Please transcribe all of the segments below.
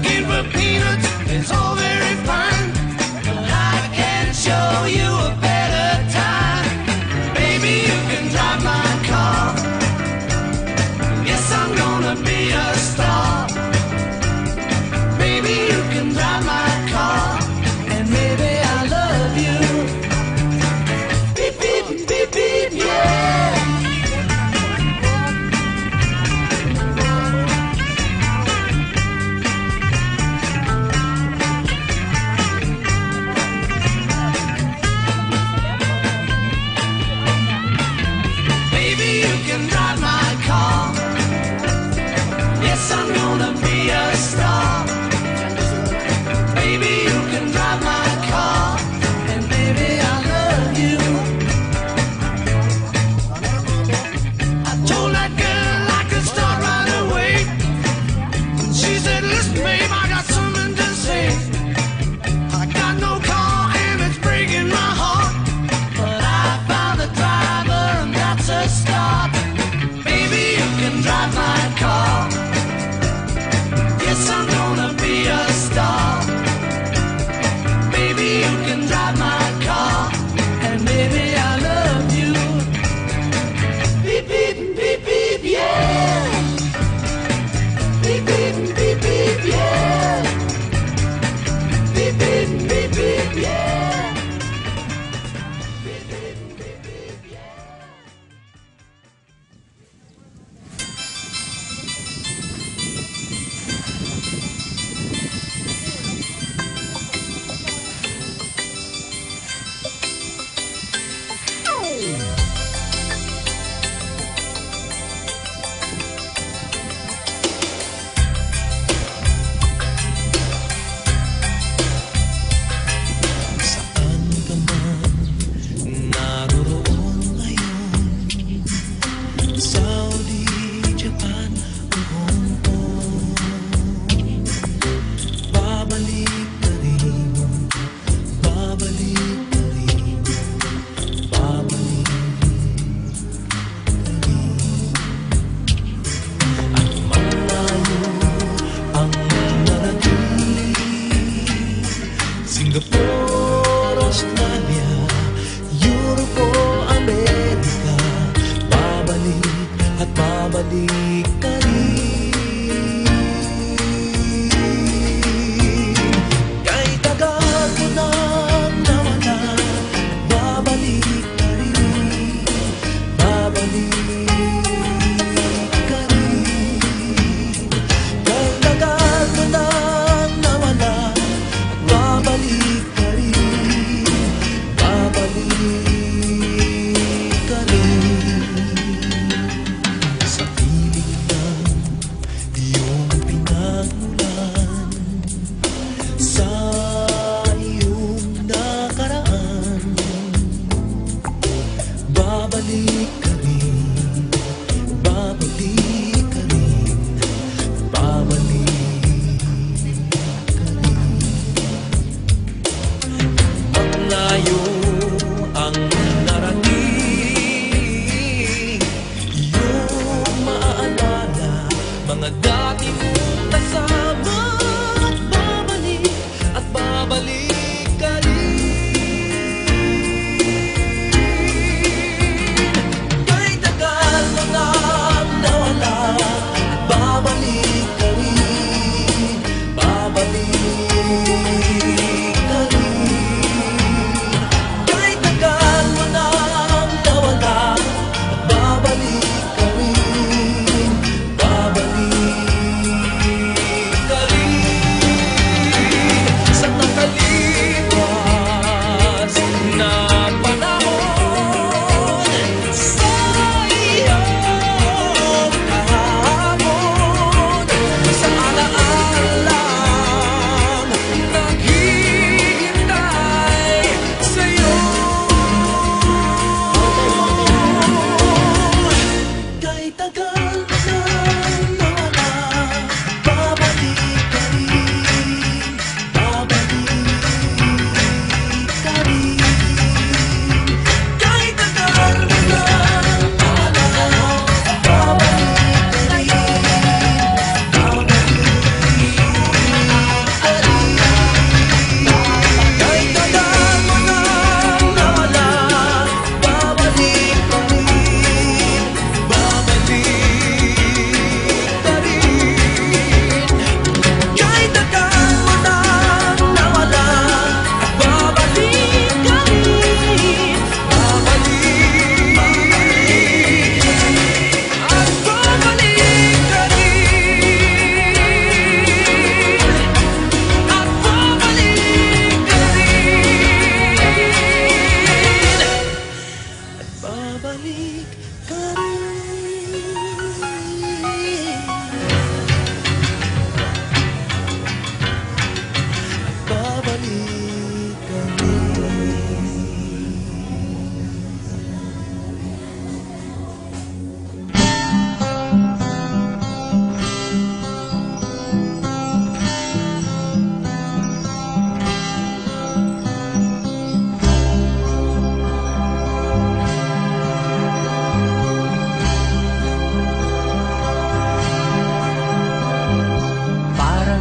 working for peanuts is all very fine, but I can show you a better time. Baby, you can drive my car. Yes, I'm gonna be a star. Baby, you can drive my car, and maybe I love you. Beep, beep, beep, beep, yeah. Baby, you can drive my car. Yes, I'm gonna be a star. Baby, you can drive my car, and baby, I love you. I told that girl I could start right away. She said, listen, babe, I got something to say. I got no car and it's breaking my heart, but I found a driver and that's a start. Baby, you can drive my car. Yes, I'm gonna be a star. Baby, you can drive my car, and baby, I love you. Beep, beep, beep, beep, yeah. Beep, beep, beep, beep, yeah. Beep, beep, beep, beep, yeah. Beep, beep, beep, beep, yeah. Saan ka man naroroon ngayon, Saudi, Japan, o Hong Kong, babalik ka rin, babalik ka rin, babalik ka rin. At malayo ang narating, Singapore, Australia, Europe o Amerika, babalik at babalik ka rin. Kay tagal ko nang nawala, babalik ka rin, babalik ka rin. Kay tagal ko nang nawala, babalik ka rin.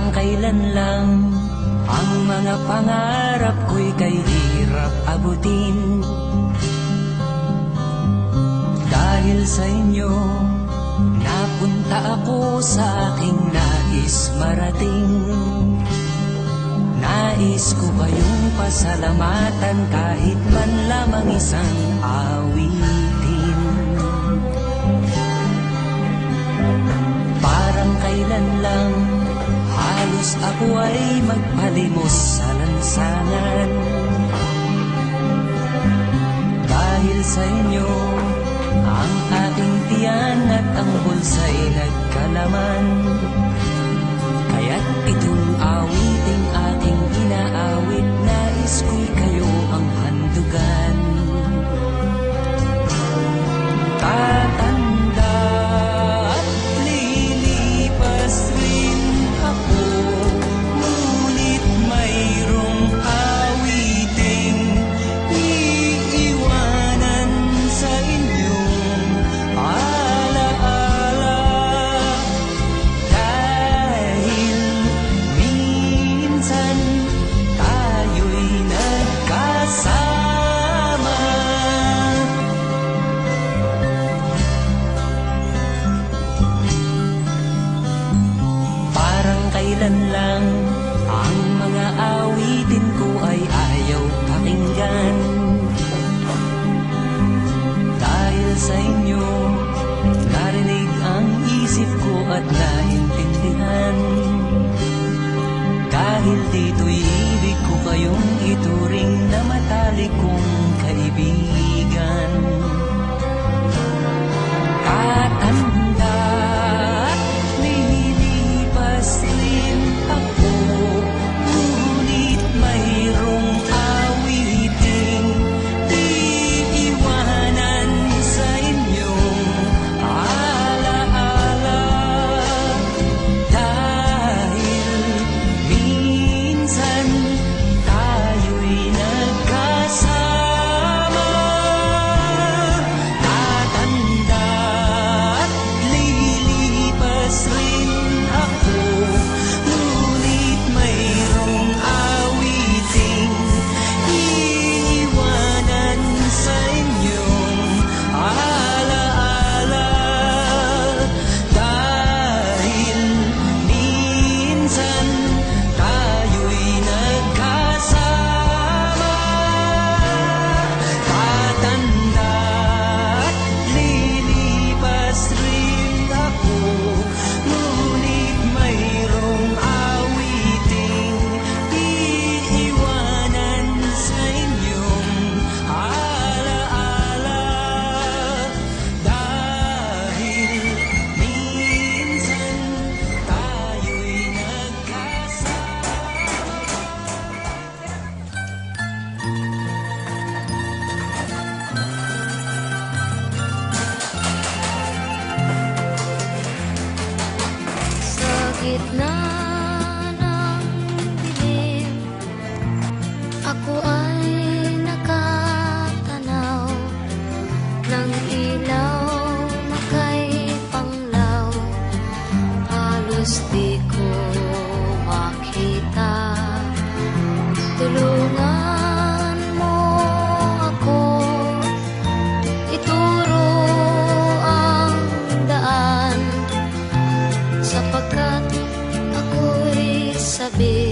Parang kailan lang ang mga pangarap ko'y kay hirap abutin. Dahil sa inyo, napunta ako sa aking nais marating. Nais ko kayong pasalamatan kahit man lamang isang awitin. Parang kailan lang halos ako ay magpalimos sa lansangan. Dahil sa inyo, ang aking tiyan at ang bulsa'y nagkalaman. Kaya't itong awiting aking inaawit, nais ko'y kayo ang handugan. Tatanda at lilipas rin ako, ngunit mayroong awiting iiwanan sa inyong alaala. Dahil minsan tayo'y nagkasama. Parang kailan lang ang mga awitin ko ay ayaw pakinggan. Dahil sa inyo, narinig ang isip ko at naintindihan. Dahil dito'y ibig ko kayong ituring na matalik kong kaibigan. Tatanda at lilipas rin ako, ngunit mayroong awiting iiwanan sa inyong alaala. Dahil minsan tayo'y nagkasama. Tatanda at lilipas rin ako, ngunit mayroong awiting iiwanan sa inyong alaala. Dahil minsan tayo'y nagkasama. Tatanda at lilipas rin ako, ngunit mayroong awiting iiwanan sa inyong alaala. Dahil minsan tayo'y nagkasama. Sa gitna ng dilim, ako ay nakatanaw ng ilaw na kay panglaw. Halos di ko makita. Tulungan mo ako, ituro ang daan, sapagkat ako'y sabi